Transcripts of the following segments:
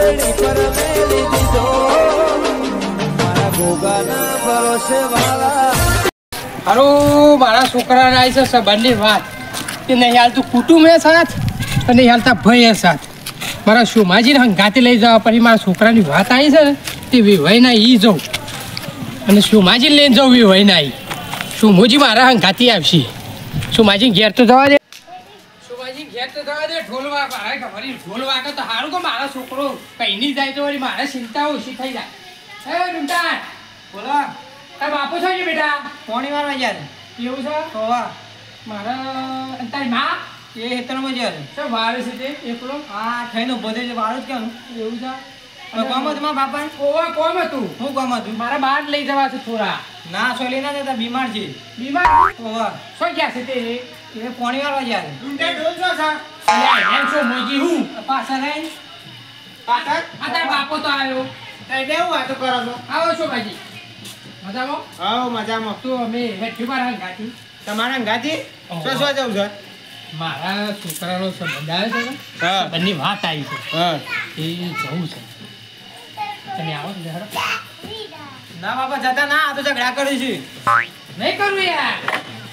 બેડી પર મેલી દીધો મારા ગોગાના ભરોસે વાળા. હારો મારા છોકરાને આવી છે સંબંધની વાત કે નહીં હાલતું કુટુંબ એ સાથ અને હાલતા ભાઈ એ સાથ. મારા સોમાજીને હંગાથી લઈ જવા પછી મારા છોકરાની વાત આવી છે ને તે વિવાયના ઈ જવું અને સોમાજીને લઈને જવું વિવાયના ઈ સોમોજી મારા હંગાથી આવશે. સોમાજી ઘેર તો જવા દે, સોમાજી ઘેર તો જવા દે. ઢોલવા મારે ખબર ઢોલ વાગે તો સારું કે મારા છોકરો કઈ નહીં જાય તો વળી મારે ચિંતા ઓછી થઈ જાય. હે ડુમટા બોલો તાર બાપુ છો ને બેટા? પોણી વાર યાર એવું છે? હોવા મારા તારી માં એ હેતરમાં જ શું વાર છે તે એકલો? આ થઈને બધે જ વાળું જ કેમ એવું છે? કોમ હતું મારા બાપા ઓવા કોમ હતું? હું કોમ હતું મારા બહાર લઈ જવા છે થોડા. ના સોલી ના જતા બીમાર છે બીમાર? હોવા શું ગયા છે તે? એ પોણી વાર યાર ઊંડા ડોલ છો સર? અલ્યા એમ છો મોજી હું પાછા રહી પાછળ આ તાર બાપો તો આવ્યો. કઈ દેવું વાતો કરો છો આવો છો ભાજી મજામાં? હા મજામાં તો અમે હેઠી મારા ગાતી તમારા ગાતી શું શું જવું છે મારા છોકરાનો સંબંધ આવે છે ને હા બંને વાત આવી છે હા એ જવું છે. તમે આવો ને હેડો. ના બાપા જતા ના આ તો ઝઘડા કર્યું છે નહીં કરું યાર.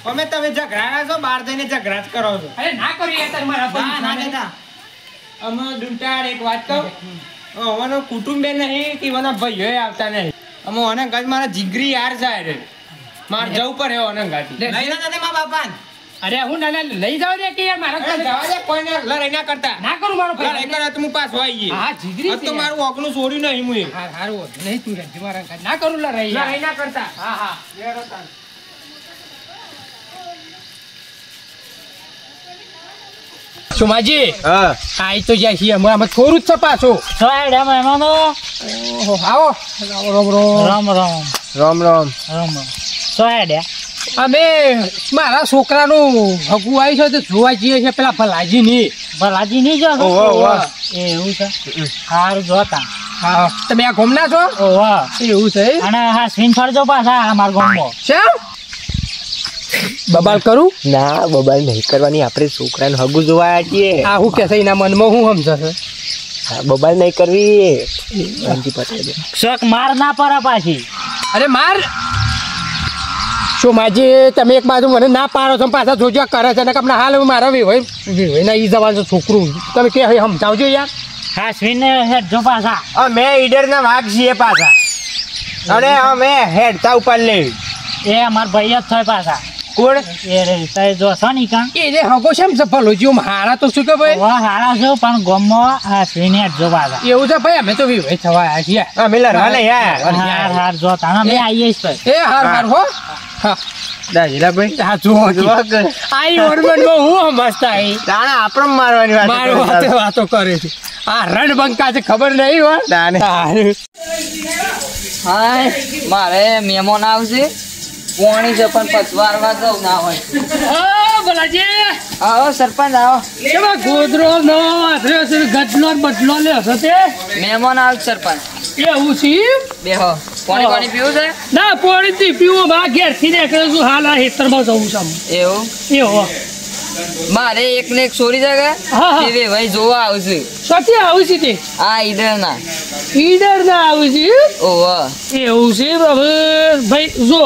અમે તમે ઝઘડા છો બહાર જઈને ઝઘડા જ કરો છો અરે ના કરું યાર તાર મારા ના જતા અમે ડુંટાળ એક વાત કહું અમારો કુટુંબ નહીં કે મને ભાઈઓ આવતા નહીં અમે ઓને ગાજ મારા જીગરી યાર જાય માર જવું પડે ઓને ગાજી લઈ ના જતે મારા બાપા અરે હું ના લઈ જાવ દે કે યાર મારા ઘરે જવા દે કોઈને લડાઈ ના કરતા ના કરું મારો લડાઈ કરે તો હું પાછો આવી ગઈ હા જીગરી તો મારું ઓકનું છોડ્યું નહીં હું હા હારું નહીં તું રહેજે મારા ઘરે ના કરું લડાઈ લડાઈ ના કરતા હા હા સોમાજી હા આઈ તો જાય છીએ અમે થોડું જ છે પાછું. સાહેબ મહેમાનો ઓહો આવો રામ રામ રામ રામ રામ રામ રામ સાહેબ અમે મારા છોકરાનું હગું આવી છે તો જોવા જઈએ છે પેલા ભલાજી ની. ભલાજી નહીં જો એવું છે સારું જોતા હા તમે આ ગોમના છો? ઓહો એવું છે અને હા સ્વીન ફરજો પાછા અમારા ગામમાં શેમ બબાલ કરું? ના બબાલ નહીં કરવાની આપણે છોકરાને હગું જોવા છીએ આ હું કે છે એના મનમાં હું સમજે છે બબાલ નહીં કરવી શાંતિ પતાવી દે શોખ માર ના પડે પાછી. અરે માર સોમાજી તમે એક બાજુ મને ના પાડો છો પાછા જોજો કરે છે ને કે હાલ મારા વિભાઈ ના ઈ જવાનું છોકરું તમે કે સમજાવજો યાર. હા સ્વીન હેડજો પાછા અમે ઈડર ના વાઘ છીએ પાછા અને અમે હેડતા ઉપર લેવી એ અમારા ભાઈ જ થાય પાછા કોણ એ રે તય જો છો ની કાં એને હગો છે સફળ જો હારા તો શું કે ભાઈ વાહ હારા છો પણ ગામમાં હા સ્વીન હેડજો પાછા એવું છે ભાઈ અમે તો વિભાઈ થવા આવ્યા છીએ. અમે લડવા નહીં યાર હાર હાર જોતા અમે આવીએ જ એ હાર હાર હો હા દાજીલા ભાઈ હા જો આઈ ઓરમનમાં હું મસ્ત આવી તાણે આપણે મારવાની વાત મારો વાતો કરે છે આ રણબંકા છે ખબર નહીં હો તાણે હાય મારે મહેમાન આવશે પોણી છે પણ પચવારવા જવું ના હોય. ભલાજી આવો સરપંચ આવો. કેવા ગોદરો નો આધ્યો છે ગડલો બદલો લે હશે તે મહેમાન આવ સરપંચ એવું છે બેહો. પાણી પાણી પીવું છે? ના પાણી થી પીવો બા ઘેર થી નીકળે છું હાલ આ હેતરમાં જવું છે એવું એવો મારે એક ને એક છોડી જગા હા, હા. એ ભાઈ જોવા આવશે સતી આવું છે તે આ ઈડર ના. ઈડર ના આવું છે ઓહો એવું છે હવે ભાઈ જો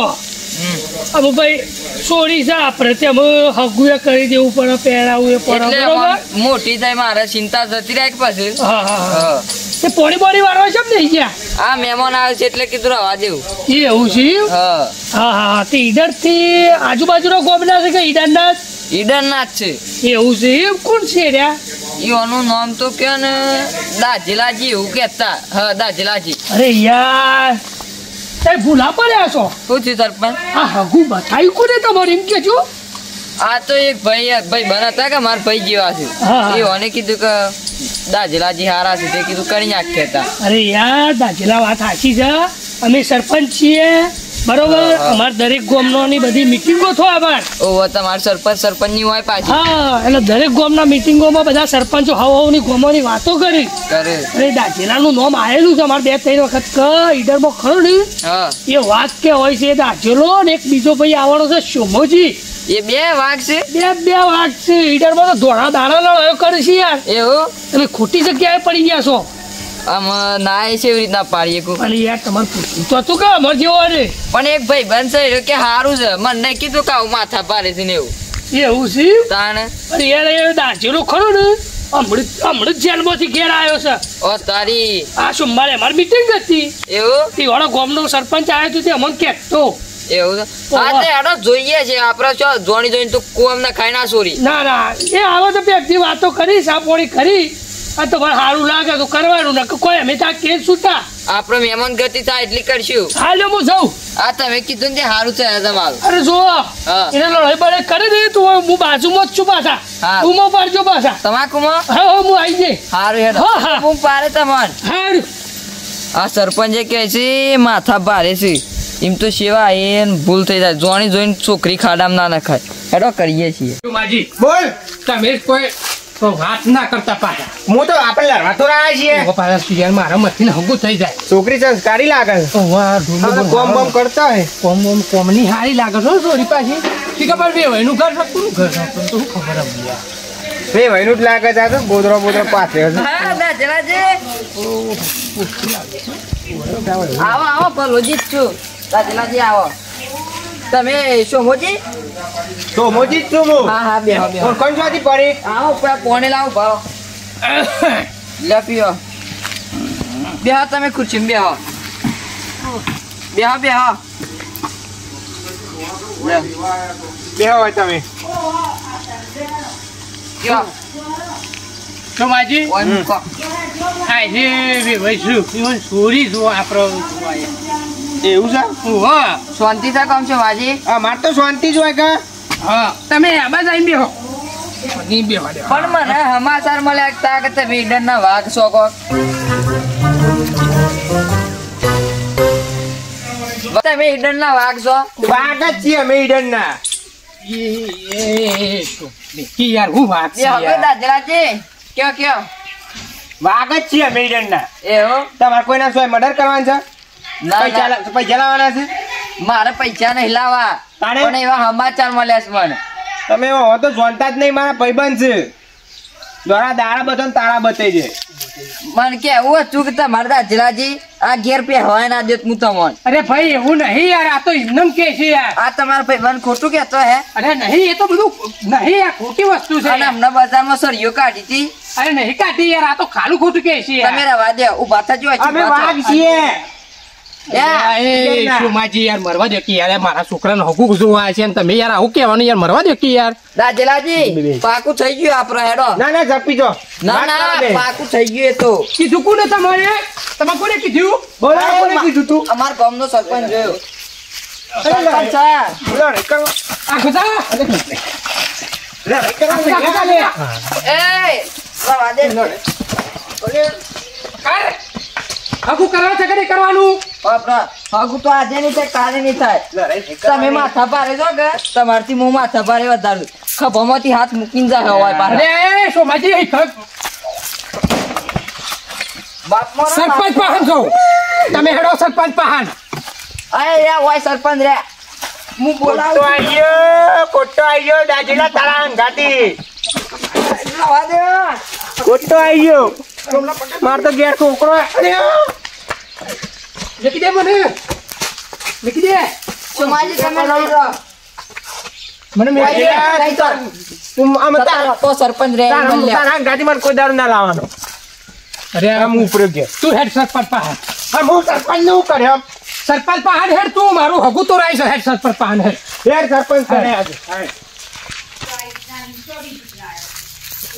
હવે ભાઈ છોડી છે આપણે તેમ હગુએ કરી દેવું પડે પહેરાવું એ પડે એટલે બરોબર આમ મોટી થાય મારે ચિંતા જતી રાખ પછી. હા હા હા હા. એ પોણી બોડી વાળવા છે ને ગયા આ મહેમાન આવે છે એટલે કીધું રવા દેવું. એવું છે હા હા હા તે ઈડર થી આજુબાજુનો ગોમના છે કે ઈડર ના ઈડર ના જ છે. એવું છે એમ કોણ છે રહ્યા એનું નામ તો કે ને દાજીલાજી એવું કેતા. હા દાજીલાજી. અરે યાર તે ભૂલા પડ્યા છો શું થયું સરપંચ? આ હગુ બતાવ્યું કોને તમારે એમ કેજો આ તો એક ભાઈ બન હતા કે મારા ભાઈ જેવા છે. હા, હા. એઓને કીધું કે દાજલાજી હારા છે તે કીધું કરી નાખ્યા હતા. અરે યાર દાજેલા વાત સાચી છે અમે સરપંચ છીએ બરોબર અમારે દરેક ગામની બધી મિટિંગો થાય અમાર ઓહો તમાર સરપંચ ની હોય પાછી. હા એટલે દરેક ગામના મિટિંગોમાં બધા સરપંચો હવાની ગામોની વાતો કરી કરે. અરે દાજેલાનું નામ આવેલું છે અમારે 2-3 વખત ઈડરમાં ખરો ને હા એ વાત કે હોય છે દાજેલો ને એક બીજો ભાઈ આવવાનો છે સોમોજી એ બે વાઘ છે. બે વાઘ છે ઈડરમાં તો ધોળા દાડા લડાયો કરે છે યાર એવું તમે ખોટી જગ્યાએ પડી ગયા છો આમ ના એ કેવી રીતના પાડીએ કો અને યાર તમારે પૂછ્યું તો તું કે અમાર જેવો રે પણ એક ભાઈ બનશે કે સારું છે મને નહીં કીધું કે આવું માથા પારે છે ને એવું એવું છે તાણ અરે યાર એ દાજેલો ખરો ને હમણાં જેલમાંથી ઘેર આવ્યો છે ઓ તારી આ સોમવારે અમારી મીટિંગ હતી એવું તે વાળો ગામનો સરપંચ આવ્યો હતો તે અમને કહેતો એવું છે હા તે હેડો જોઈએ છે આપણે જો જોણી તો કોમ ના ખાઈ ના સોરી ના એ આવો તો પેપથી વાતો કરી સાપોણી કરી આ તો મને સારું લાગે તો કરવાનું ને કોઈ અમે ત્યાં કેસ છૂટા આપણે મહેમાન ગતિ થાય એટલી કરશું હાલો હું જાઉં આ તમે કીધું ને સારું છે તમારું અરે જો એને લડાઈ બડાઈ કરી દે તું હું બાજુમાં જ છું પાછા હા. તું પાડજો પાછા તમાકુમાં હા હું આવી જઈ સારું હેડો હા, હા. હું પારે તમાર હારું આ સરપંચે કહે છે માથા ભારે છે એમ તો સેવા એ ભૂલ થઈ જાય જોણી જોઈને છોકરી ખાડામાં ના નખાય હેડો કરીએ છીએ માજી બોલ તમે કોઈ તો વાત ના કરતા પાછા હું તો આપણે લડવા તો રહ્યા છીએ પાછા યાર મારા મથી હગું થઈ જાય છોકરી સંસ્કારી લાગે છે વાહ આપણે કોમ બમ કરતા હોય કોમની હારી લાગે છો છોરી પાછી ઠીક ખબર બે હોય નું ઘર શકતું ઘર શકતું તો ખબર હતી યાર બે વહીનું જ લાગે છે આ તો બોદરો પાથરે છે હા દાજરાજી આવો આવો પલોજી જ છું દાજરાજી આવો તમે સોમોજી તો મોજી જ છું હું હા બેહો બેહો કોણ છોથી પડી આવો પેલા પોણે લાવો ભાવ લે પીઓ બેહો તમે ખુરશીમાં બેહો બેહો લે બે હોય તમે કયો તો માજી ઓય મૂકો હા જે બે ભાઈ શું ઈવન છોરી જો આપણો એવું છે હા શાંતિ થાય કામ છે માજી માર તો શાંતિ જ હોય કે હા તમે આમાં જઈને બેહો નહીં બેહો દે પણ મને સમાચાર મળ્યા તા કે તમે ઈડનના વાઘ છો કો તમે ઈડનના વાઘ છો વાઘ જ છીએ અમે ઈડનના કી યાર હું વાત છે બે હવે યાર દાજરાજી કયો વાઘ જ છીએ અમે ઈડનના એવું તમારે કોઈના સોય મર્ડર કરવાનું છે ના પૈસા લાવવાના છે મારે પૈસા નહીં લાવવા તાણે? પણ એવા સમાચાર મળ્યા છે મને તમે હો તો જોનતા જ નહીં મારા ભાઈબંધ છે દ્વારા દાડા બતો ને તાળા બતે છે મને કેવું હતું કે તમારે દાજરાજી આ ઘેર પે હવા ના દેત હું તમને અરે ભાઈ એવું નહીં યાર આ તો એમનેમ કે છે યાર આ તમારા ભાઈ મને ખોટું કહેતો હે અરે નહીં એ તો બધું નહીં આ ખોટી વસ્તુ છે અને અમને બજારમાં સળીઓ કાઢી હતી અરે નહીં કાઢી યાર આ તો ખાલું ખોટું કે છે તમે રવા દે ઉભા થજો અમે વાઘ છીએ સુમાજી યાર મરવા દે કે યાર મારા છોકરાને હકુક જોવા છે ને તમે યાર આવું કહેવાનું યાર મરવા દે કે યાર દાજલાજી પાકું થઈ ગયું આપણે હેડો ના ઝપી જો ના પાકું થઈ ગયું એ તો કીધું કોને તમારે કોને કીધું બોલા કોને કીધું તું અમાર ગામનો સરપંચ જોયો અરે સરપંચ છે. લડાઈ કરવા આ ખુદા લડાઈ કરવા લે એ રવા દે હકુક કરવા છે કે નહીં કરવાનું બાપરા હગું તો આજે નહીં થાય કાલે નહીં થાય તમે માથા ભારે છો કે તમારથી હું માથા ભારે વધારું ખભામાંથી હાથ મૂકીને જાય હવાય બહાર અરે સોમાજી બાપ મારો સરપંચ પાહન છો તમે હેડો સરપંચ પાહન અરે રે હોય સરપંચ રે હું બોલાવું કોટો આયો દાજીલા તારા અંગાતી રવા દે કોટો આયો માર તો ઘેર છોકરો લેખી દે મને લેખી દે સોમાજી તમે લઈ રહો મને મેળવી દે. તું આમ તો સરપંચ રે તારા અંગાતી મને કોઈ દારૂ ના લાવવાનો અરે આમ ઉપરે ગયા તું હેડ સરપંચ પાહન હું સરપંચ નું કર્યો સરપંચ પાહન હેડ તું મારું હગું તો રાઈ છે હેડ સરપંચ પાહન હેડ યાર સરપંચ કરે આજે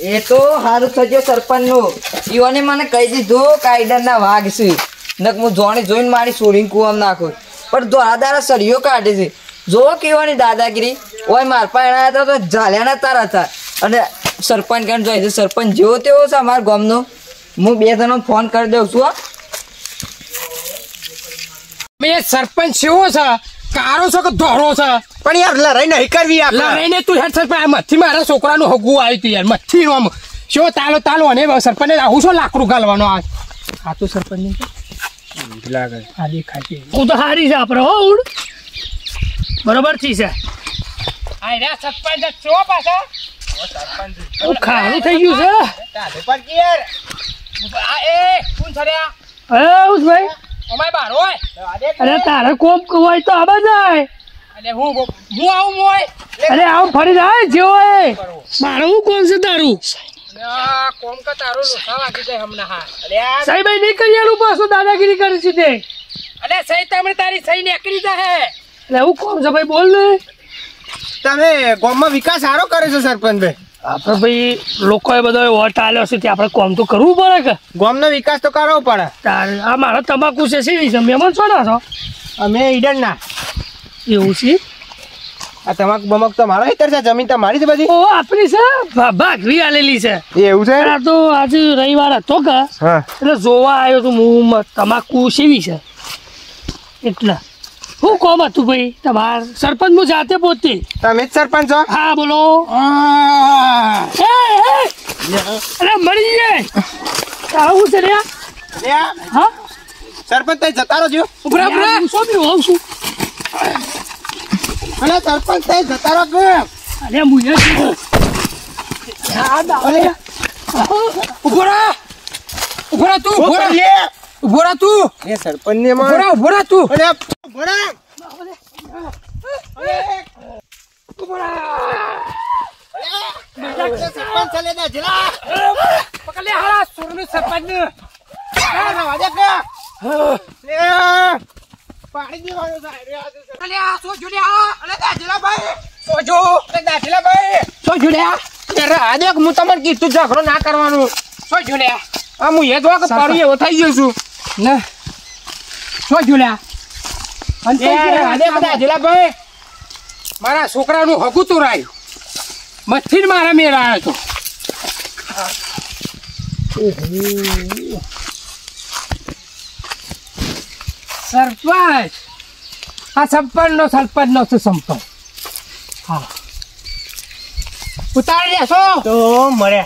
એ તો સારું થજો સરપંચ નું ઈઓને મને કહી દીધું કાયદા ના વાઘ છે નક હું જોણી જોઈને મારી સોરીને કુવામાં નાખું પણ દ્વારાદારા સળીઓ કાઢે છે જો કેવાની દાદાગીરી ઓય માર પાણા હતા તો ઝાલ્યાના તારા હતા અને સરપંચ કણ જોઈ છે સરપંચ જેવો તેવો છે અમારા ગામનો હું બે જણો ફોન કરી દઉં છું હો. મેં સરપંચ કેવો છે કારો છે કે ધોળો છે પણ યાર લડાઈ નહીં કરવી આપણે લઈને તું હેડ સરપંચ આ મચ્છી મારા છોકરાનું હગું આવ્યું તું યાર મચ્છી નો શું તાલો અને સરપંચ આવું શું લાકડું ગાલવાનો આ તો સરપંચ લાગે આ દેખાય છે હું તો હારી છે આપણે હો ઉડ બરોબર થી છે આ રે સરપંચ છો પાછા ખાવાનું થઈ ગયું છે ભાઈ અમાય બાર હોય અરે તારે કોમ હોય તો આવા જાય અને હું આવું હોય અરે આવું ફરી જાય જેવો મારું હું કોમ છે તારું કોમ કા તારું લોસા વાગી જાય હમણાં હા સહી ભાઈ નહીં કરી આલું પાછું દાદાગીરી કરી છે તે અરે સહી તમે તારી સહી નીકળી જાય એટલે હું કોમ છે ભાઈ બોલ ને તમે ગામમાં વિકાસ સારો કરે છે સરપંચ ભાઈ આપણે ભાઈ લોકોએ બધો વોટ આલ્યો છે તે આપણે કોમ તો કરવું પડે કે ગામનો વિકાસ તો કરવો પડે તારે આ મારા તમાકુ છે સીવી છે મહેમાન છો ના છો અમે ઈડન ના એવું છે આ તમાકુ બમક તો મારો હેતર છે જમીન તમારી છે બધી ઓ આપણી છે ભાગવી આલેલી છે એવું છે આ તો આજે રવિવાર હતો કે હા એટલે જોવા આવ્યો તો હું તમાકુ સીવી છે એટલે શું કોમ હતું ભાઈ તમાર સરપંચ હું જાતે પોતે તમે જ સરપંચ છો હા બોલો અરે મળી જાય આવું છે રે હા સરપંચ તઈ જતા રહો છો ઉભરા ઉભરા શું બી હોઉં છું અને સરપંચ તઈ જતા રહો કે અરે મુજે ઉભરા ઉભરા તું ઉભરા તું એ સરપંચ ને ઉભરા તું અરે ઉભરા સરપંચ ચલે દે જલા પકડ લે હારા સુરનું સરપંચ ને વાજે કે પાડી દેવાનો સાહેબ અલે આ સો જોડ્યા અરે દાજલા ભાઈ સોજો દાજલા ભાઈ સો જોડ્યા અરે આ દેખ હું તમને કીધું ઝઘડો ના કરવાનું સો જોડ્યા આ હું એ જો કે પાડી એવો થઈ ગયો છું ને સો જોડ્યા અરે દાજલા ભાઈ મારા છોકરાનું હગું તો રાયું મથીને મારા મેળ આવ્યો હતો સરપંચ આ સરપંચ નો છે સંપર્ક હા ઉતારી લેશો તો મળે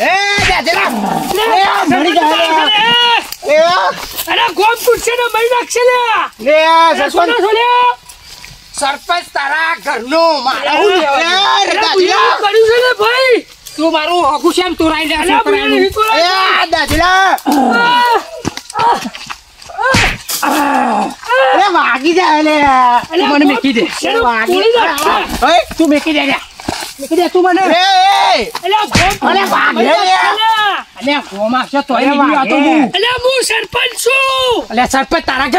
એ દાજલા મરી જાય અરે ગોમ કુરશે ને મહી નાખશે લે સરપંચ સરપંચ તારા ઘરનો મારા હું અરે દાજલા કર્યું છે ને ભાઈ તું મારું હગું છે એમ તું રાઈ લે દાજલા અરે વાગી જાય લે તું મને મેકી દે તું મેકી દે મેકી દે તું મને અરે વાગે અલે ગોમાં છે તોય નહીં આતો હું અલે હું સરપંચ છું અલે સરપંચ તારા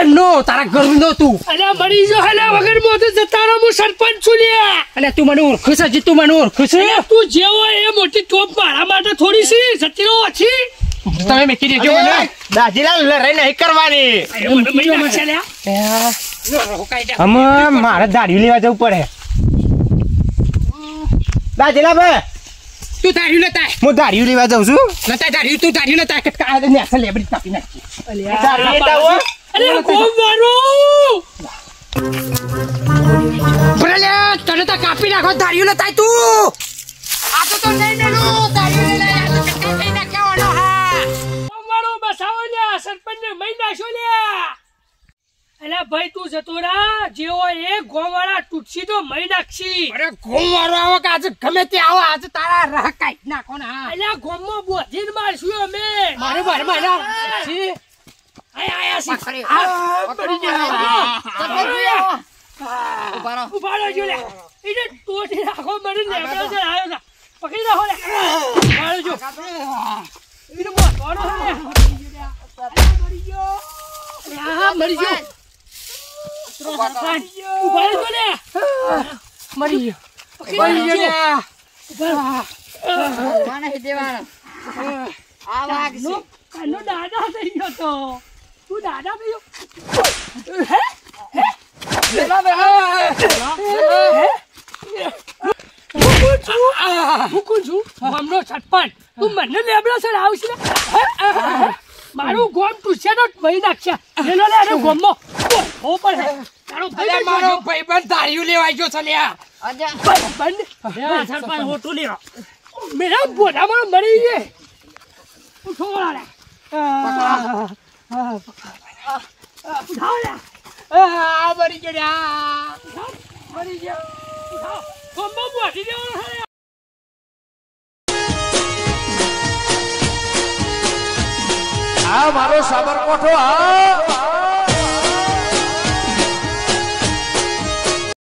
ઘરનો તું અલે મરી જો હલા વગર મોતે જતા રહો હું સરપંચ છું લે અલે તું મને ઓળખું છે તું મને ઓળખું છે તું જેવો એ મોટી ટોપ મારા માટે થોડી સી સતીનો ଅଛି તમે મેકી દેજો મને દાજીલા લડાઈ નહીં કરવાની મને મહી નાખશે લે મારે દાઢી લેવા જવું પડે દાજીલા ભાઈ તું દાઢી લેતા હું દાઢી લેવા જાઉં છું નતા દાઢી તું દાઢી લેતા કે કાળે ને સેલિબ્રિટી કાપી નાખી દાઢી લેતા હો અરે કોમ મારો ભલે તને તો કાપી નાખો દાઢી લેતા તું આ તો નહીં નેલો દાઢી લે આ તો કટકા થઈ નાખ્યાવાનો હા કોમ મારો બસાવો લે સરપંચ ને મહી નાખ્યો લે અલે ભાઈ તું જતો રા જેવો એ ગોવાળા તૂટસી તો મહી નાખશી અરે ગોવાળો આવો કે આજે ગમે તે આવો આજે તારા રાહ કાઢી નાખો ને હા અલે ગોમમાં બોધીને મારશું અમે મારે મારા છી આયા સી પકડી ઉભારો જો લે ઈને તોડી રાખો મને નેબડા છે આયો છે પકડી રાખો લે ઉભારો જો ઈને બોધવાનો છે મરી ગયો મરી ગયો ઉભારો જો લે મરી ગયો માને દેવાના આ વાગ છે કાનો દાદા થઈ ગયો તો તું દાદા થઈ ગયો હે મારું ગોમ ટૂસે તો મહી નાખશે ગોમો મારો ભાઈ પણ ધાર્યું લેવાઈ ગયો છે સરપંચ હોટું લેવા મેરા બોધામાં મરી ગયે મરી ગયો આ મારો સાબરકોઠો આ